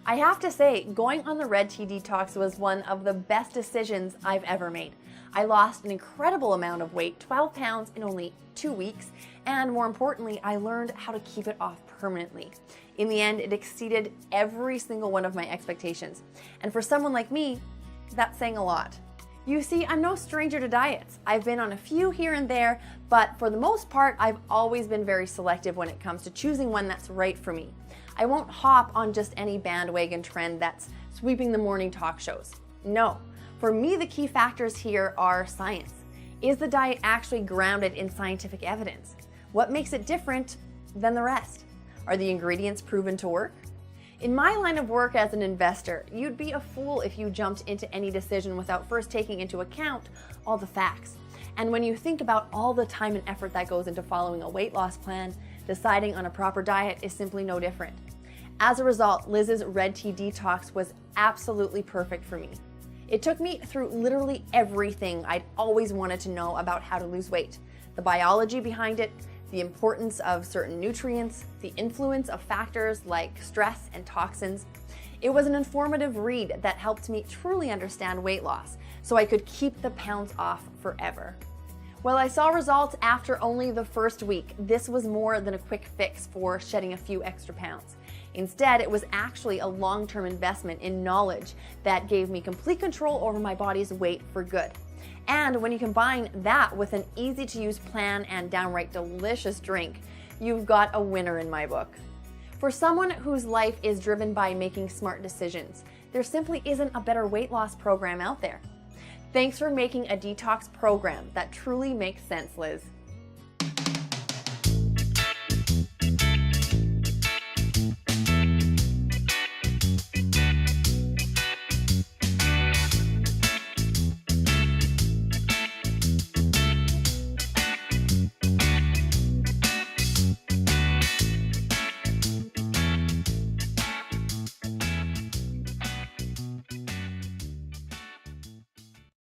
I have to say, going on the Red Tea Detox was one of the best decisions I've ever made. I lost an incredible amount of weight, 12 pounds in only 2 weeks, and more importantly, I learned how to keep it off permanently. In the end, it exceeded every single one of my expectations. And for someone like me, that's saying a lot. You see, I'm no stranger to diets. I've been on a few here and there, but for the most part, I've always been very selective when it comes to choosing one that's right for me. I won't hop on just any bandwagon trend that's sweeping the morning talk shows. No, for me, the key factors here are science. Is the diet actually grounded in scientific evidence? What makes it different than the rest? Are the ingredients proven to work? In my line of work as an investor, you'd be a fool if you jumped into any decision without first taking into account all the facts. And when you think about all the time and effort that goes into following a weight loss plan, deciding on a proper diet is simply no different. As a result, Liz's Red Tea Detox was absolutely perfect for me. It took me through literally everything I'd always wanted to know about how to lose weight. The biology behind it, the importance of certain nutrients, the influence of factors like stress and toxins. It was an informative read that helped me truly understand weight loss, so I could keep the pounds off forever. While I saw results after only the first week, this was more than a quick fix for shedding a few extra pounds. Instead, it was actually a long-term investment in knowledge that gave me complete control over my body's weight for good. And when you combine that with an easy-to-use plan and downright delicious drink, you've got a winner in my book. For someone whose life is driven by making smart decisions, there simply isn't a better weight loss program out there. Thanks for making a detox program that truly makes sense, Liz.